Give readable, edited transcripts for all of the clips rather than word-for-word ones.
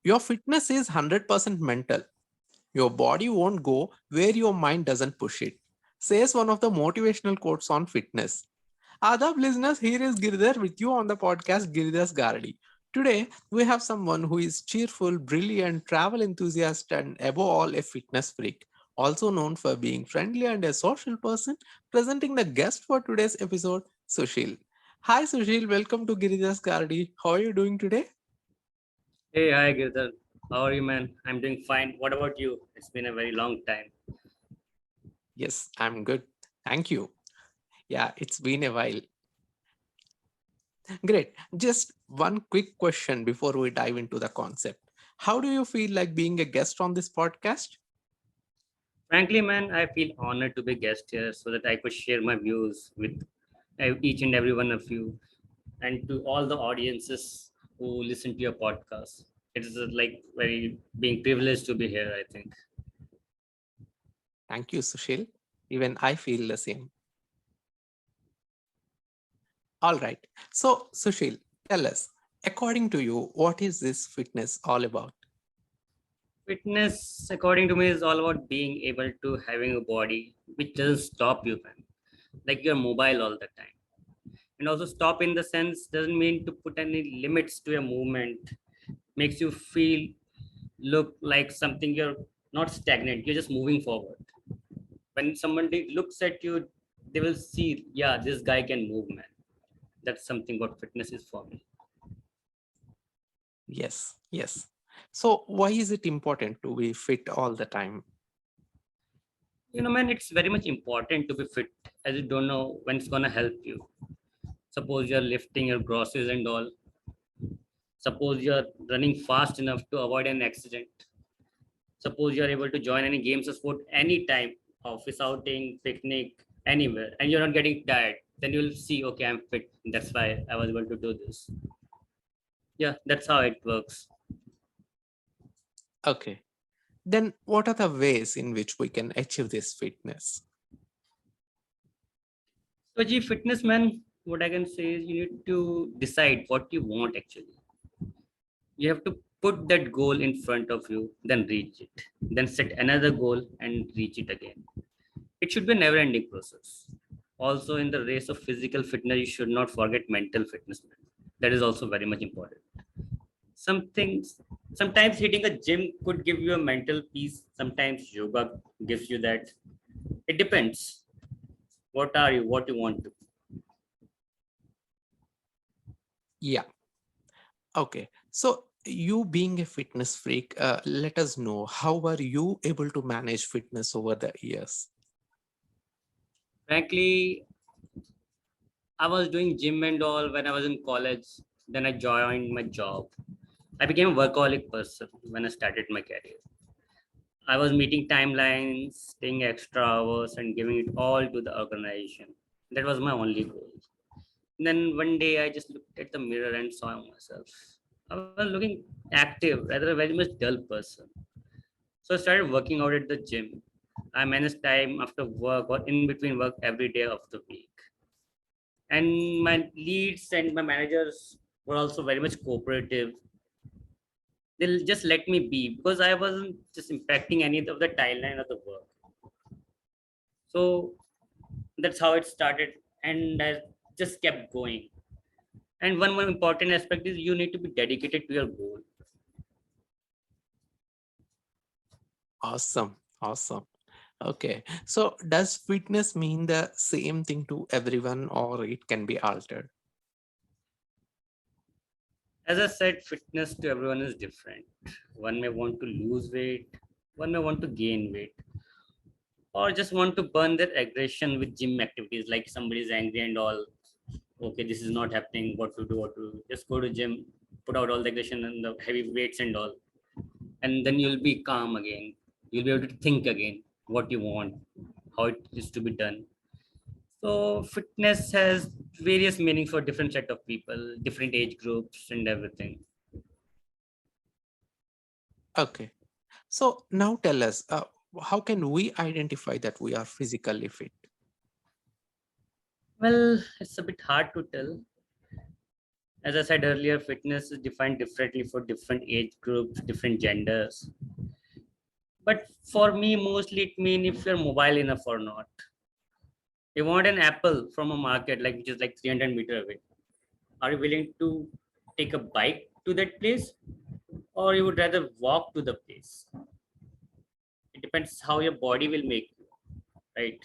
Your fitness is 100% mental. Your body won't go where your mind doesn't push it, says one of the motivational quotes on fitness. Adab listeners, here is Giridhar with you on the podcast Giridhar's Garady. Today, we have someone who is cheerful, brilliant, travel enthusiast, and above all, a fitness freak. Also known for being friendly and a social person, presenting the guest for today's episode, Sushil. Hi Sushil, welcome to Giridhar's Garady. How are you doing today? Hey, hi, Girdhar. How are you, man? I'm doing fine. What about you? It's been a very long time. Yes, I'm good. Thank you. Yeah, it's been a while. Great. Just one quick question before we dive into the concept. How do you feel like being a guest on this podcast? Frankly, man, I feel honored to be a guest here so that I could share my views with each and every one of you and to all the audiences who listen to your podcast. It is like very being privileged to be here, I think. Thank you, Sushil. Even I feel the same. All right. So, Sushil, tell us, according to you, what is this fitness all about? Fitness, according to me, is all about being able to having a body which doesn't stop you, man. Like you're mobile all the time. And also stop in the sense doesn't mean to put any limits to your movement, makes you feel look like something you're not stagnant, you're just moving forward. When somebody looks at you, they will see, yeah, this guy can move, man. That's something what fitness is for me. Yes, yes. So, why is it important to be fit all the time? Man, it's very much important to be fit, as you don't know when it's gonna help you. Suppose you're lifting your groceries and all. Suppose you're running fast enough to avoid an accident. Suppose you're able to join any games or sport anytime, office outing, picnic, anywhere, and you're not getting tired, then you'll see, okay, I'm fit. That's why I was able to do this. Yeah, that's how it works. Okay. Then, what are the ways in which we can achieve this fitness? To achieve fitness, man, what I can say is you need to decide what you want actually. You have to put that goal in front of you, then reach it. Then set another goal and reach it again. It should be a never ending process. Also, in the race of physical fitness, you should not forget mental fitness, man. That is also very much important. Some things, sometimes hitting a gym could give you a mental peace, sometimes yoga gives you that. It depends. What are you, what you want to. Yeah. Okay. So, you being a fitness freak, let us know how are you able to manage fitness over the years? Frankly, I was doing gym and all when I was in college. Then I joined my job. I became a workaholic person when I started my career. I was meeting timelines, staying extra hours, and giving it all to the organization. That was my only goal. Then one day I just looked at the mirror and saw myself. I was looking active, rather a very much dull person. So I started working out at the gym. I managed time after work or in between work every day of the week. And my leads and my managers were also very much cooperative. They'll just let me be because I wasn't just impacting any of the timeline of the work. So that's how it started, and I just kept going. And one more important aspect is you need to be dedicated to your goal. Awesome. Awesome. Okay. So, does fitness mean the same thing to everyone or it can be altered? As I said, fitness to everyone is different. One may want to lose weight, one may want to gain weight, or just want to burn their aggression with gym activities like somebody is angry and all. Okay, this is not happening. What to do? What to do? Just go to gym, put out all the aggression and the heavy weights and all, and then you'll be calm again. You'll be able to think again what you want, how it is to be done. So fitness has various meanings for different set of people, different age groups, and everything. Okay. So, now tell us how can we identify that we are physically fit? Well, it's a bit hard to tell. As I said earlier, fitness is defined differently for different age groups, different genders. But for me, mostly it means if you're mobile enough or not. You want an apple from a market like which is like 300 meters away. Are you willing to take a bike to that place, or you would rather walk to the place? It depends how your body will make you, right?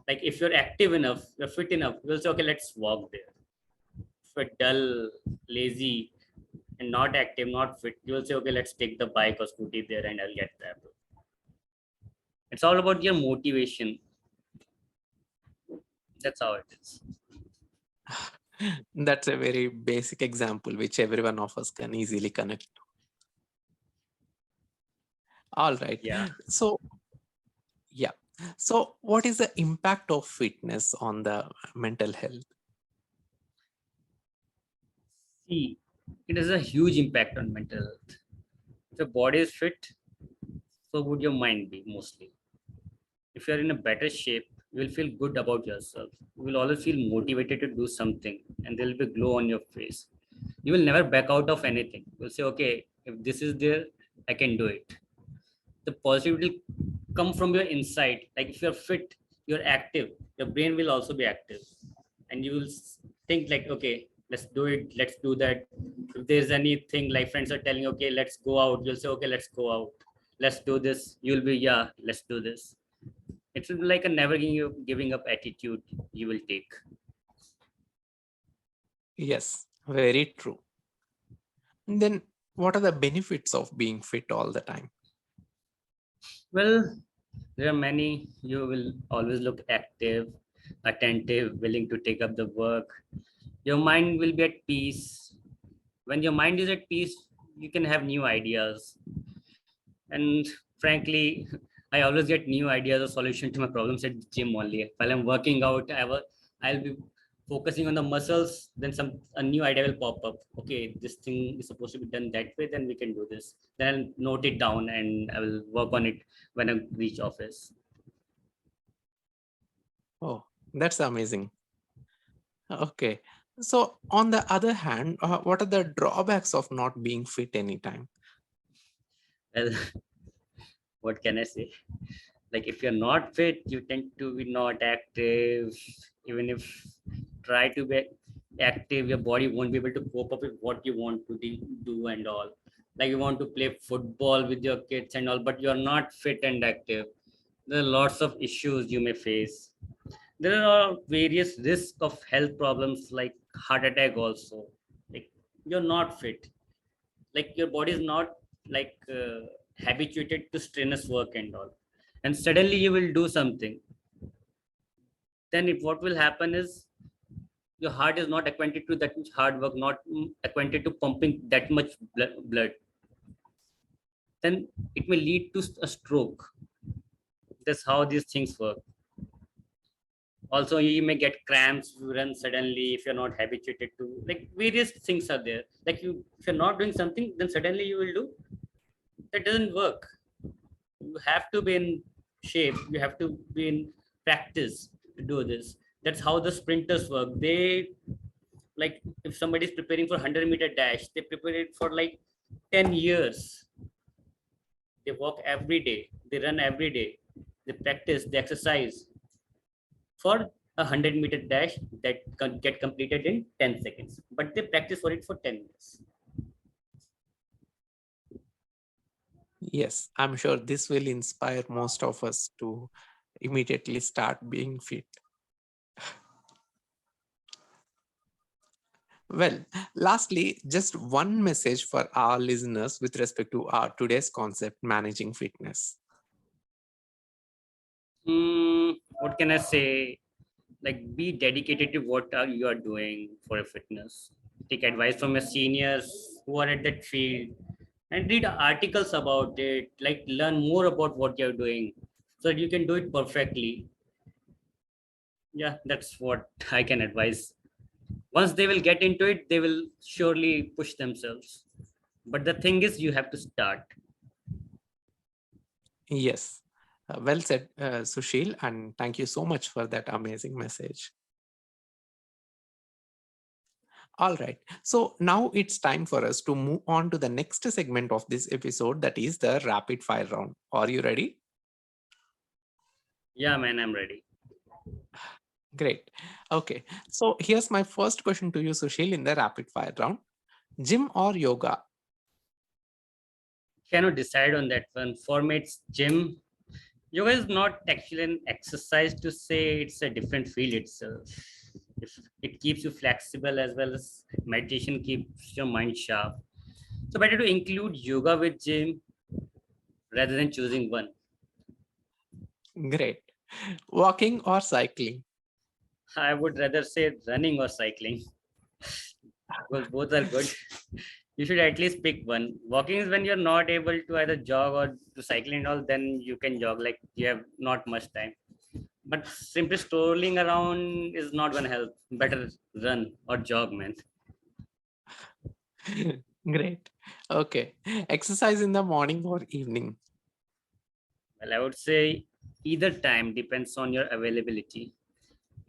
Like if you're active enough, you're fit enough, you'll say, okay, let's walk there. If you're dull, lazy, and not active, not fit, you'll say, okay, let's take the bike or scooty there and I'll get the apple. It's all about your motivation. That's how it is. That's a very basic example which every one of us can easily connect to. All right. Yeah. So, yeah. So, what is the impact of fitness on the mental health? See, it has a huge impact on mental health. If your body is fit, so would your mind be mostly. If you're in a better shape, you will feel good about yourself. You will always feel motivated to do something, and there will be a glow on your face. You will never back out of anything. You'll say, okay, if this is there, I can do it. The positivity will come from your inside. Like if you're fit, you're active, your brain will also be active. And you will think like, okay, let's do it, let's do that. If there's anything like friends are telling, okay, let's go out, you'll say, okay, let's go out. Let's do this. You'll be, yeah, let's do this. It's like a never giving up attitude you will take. Yes, very true. And then, what are the benefits of being fit all the time? Well, there are many. You will always look active, attentive, willing to take up the work. Your mind will be at peace. When your mind is at peace, you can have new ideas. And frankly, I always get new ideas or solution to my problems at the gym only. While I'm working out, I'll be focusing on the muscles, then some a new idea will pop up. Okay, this thing is supposed to be done that way, then we can do this. Then I'll note it down and I will work on it when I reach office. Oh, that's amazing. Okay. So, on the other hand, what are the drawbacks of not being fit anytime? Well, what can I say? Like if you're not fit, you tend to be not active. Even if try to be active, your body won't be able to cope up with what you want to do and all. Like you want to play football with your kids and all, but you're not fit and active. There are lots of issues you may face. There are various risks of health problems like heart attack also. Like you're not fit, like your body is not like habituated to strenuous work and all, and suddenly you will do something. Then what will happen is your heart is not acquainted to that much hard work, not acquainted to pumping that much blood. Then it may lead to a stroke. That's how these things work. Also you may get cramps if you run suddenly, if you're not habituated to, like various things are there. Like you, if you're not doing something, then suddenly you will do. That doesn't work. You have to be in shape, you have to be in practice to do this. That's how the sprinters work. They, like if somebody is preparing for 100-meter dash, they prepare it for like 10 years. They walk every day, they run every day, they practice, they exercise for a 100-meter dash that can get completed in 10 seconds, but they practice for it for 10 years. Yes, I'm sure this will inspire most of us to immediately start being fit. Well, lastly, just one message for our listeners with respect to our today's concept, managing fitness. What can I say? Like be dedicated to what are you are doing for your fitness. Take advice from your seniors who are at that field and read articles about it. Like learn more about what you're doing so that you can do it perfectly. Yeah, that's what I can advise. Once they will get into it, they will surely push themselves. But the thing is, you have to start. Yes, well said, Sushil, and thank you so much for that amazing message. All right. So now it's time for us to move on to the next segment of this episode, that is the rapid fire round. Are you ready? Yeah, man, I'm ready. Great. Okay. So here's my first question to you, Sushil, in the rapid fire round. Gym or yoga? Cannot decide on that one. For me, it's gym. Yoga is not actually an exercise to say, it's a different field itself. If it keeps you flexible as well as meditation keeps your mind sharp. So better to include yoga with gym rather than choosing one. Great. Walking or cycling? I would rather say running or cycling because both are good. You should at least pick one. Walking is when you're not able to either jog or to cycling and all, then you can jog like you have not much time. But simply strolling around is not gonna help. Better run or jog, man. Great. Okay. Exercise in the morning or evening? Well, I would say either time depends on your availability.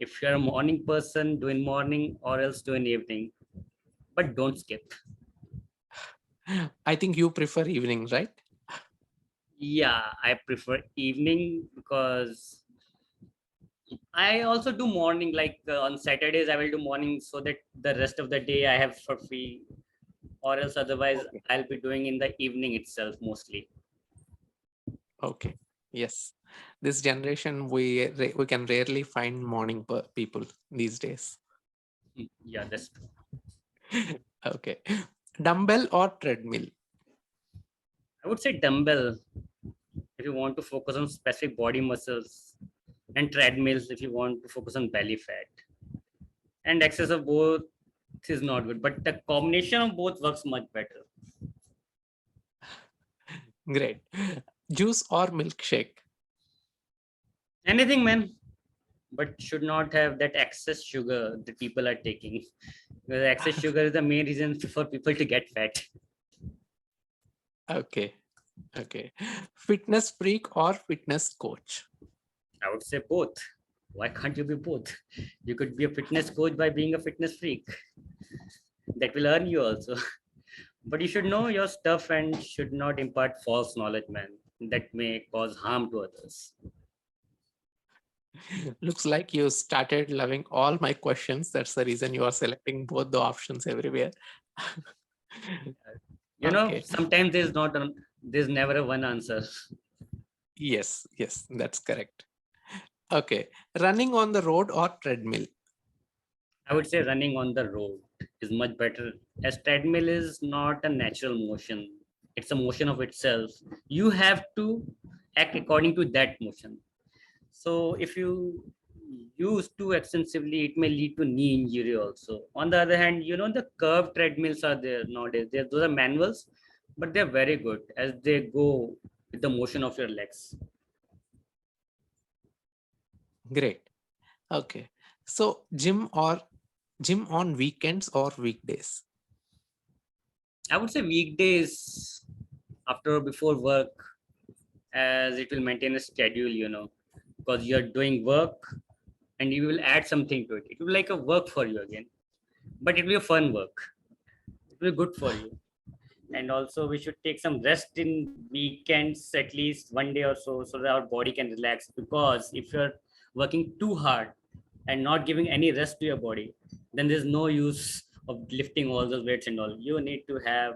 If you're a morning person, do in morning or else do in evening. But don't skip. I think you prefer evening, right? Yeah, I prefer evening because I also do morning. Like on Saturdays, I will do morning so that the rest of the day I have for free. Or else, otherwise, Okay. I'll be doing in the evening itself mostly. Okay. Yes. This generation, we can rarely find morning people these days. Yeah, that's true. Okay. Dumbbell or treadmill? I would say dumbbell if you want to focus on specific body muscles, and treadmills if you want to focus on belly fat. And excess of both is not good, but the combination of both works much better. Great. Juice or milkshake? Anything, man, but should not have that excess sugar that people are taking. Because excess sugar is the main reason for people to get fat. Okay. Okay. Fitness freak or fitness coach? I would say both. Why can't you be both? You could be a fitness coach by being a fitness freak. That will earn you also. But you should know your stuff and should not impart false knowledge, man. That may cause harm to others. Looks like you started loving all my questions. That's the reason you are selecting both the options everywhere. You know, Okay. sometimes there's never a one answer. Yes, yes, that's correct. Okay. Running on the road or treadmill? I would say running on the road is much better, as treadmill is not a natural motion. It's a motion of itself. You have to act according to that motion. So if you use too extensively, it may lead to knee injury also. On the other hand, you know, the curved treadmills are there nowadays. Those are manuals, but they're very good as they go with the motion of your legs. Great. Okay. So gym on weekends or weekdays? I would say weekdays after or before work, as it will maintain a schedule, you know, because you're doing work and you will add something to it. It will be like a work for you again, but it will be a fun work. It will be good for you. And also, we should take some rest in weekends, at least one day or so that our body can relax. Because if you're working too hard and not giving any rest to your body, then there's no use of lifting all those weights and all. You need to have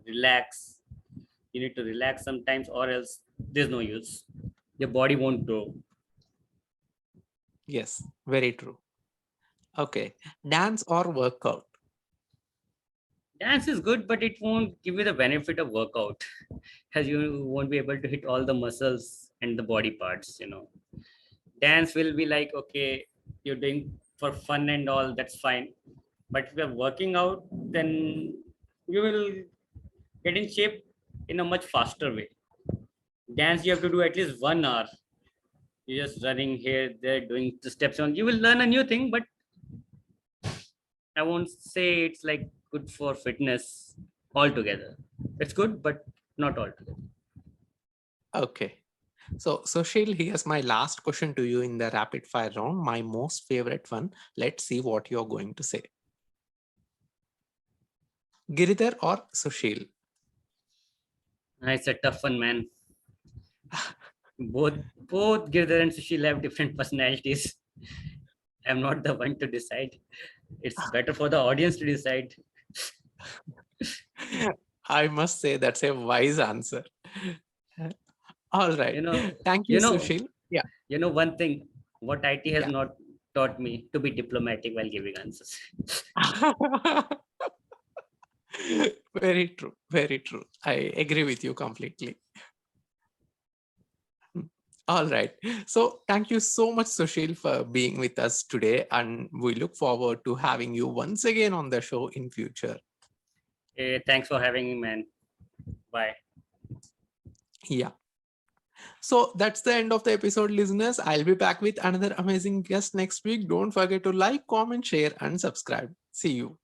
relax. You need to relax sometimes, or else there's no use. Your body won't grow. Yes, very true. Okay. Dance or workout? Dance is good, but it won't give you the benefit of workout, as you won't be able to hit all the muscles and the body parts. You know, dance will be like, okay, you're doing for fun and all, that's fine. But if you're working out, then you will get in shape in a much faster way. Dance, you have to do at least 1 hour. You're just running here, there, doing the steps on. You will learn a new thing, but I won't say it's like good for fitness altogether. It's good, but not altogether. Okay. So, Sushil, here's my last question to you in the rapid fire round, my most favorite one. Let's see what you're going to say. Giridhar or Sushil? It's a tough one, man. Both Girdhar and Sushil have different personalities. I'm not the one to decide. It's better for the audience to decide. I must say that's a wise answer. All right. You know, Thank you, you know, Sushil. Yeah. one thing what IT has Yeah. not taught me to be diplomatic while giving answers. Very true. Very true. I agree with you completely. All right. So thank you so much, Sushil, for being with us today. And we look forward to having you once again on the show in future. Thanks for having me, man. Bye. Yeah. So that's the end of the episode, listeners. I'll be back with another amazing guest next week. Don't forget to like, comment, share, and subscribe. See you.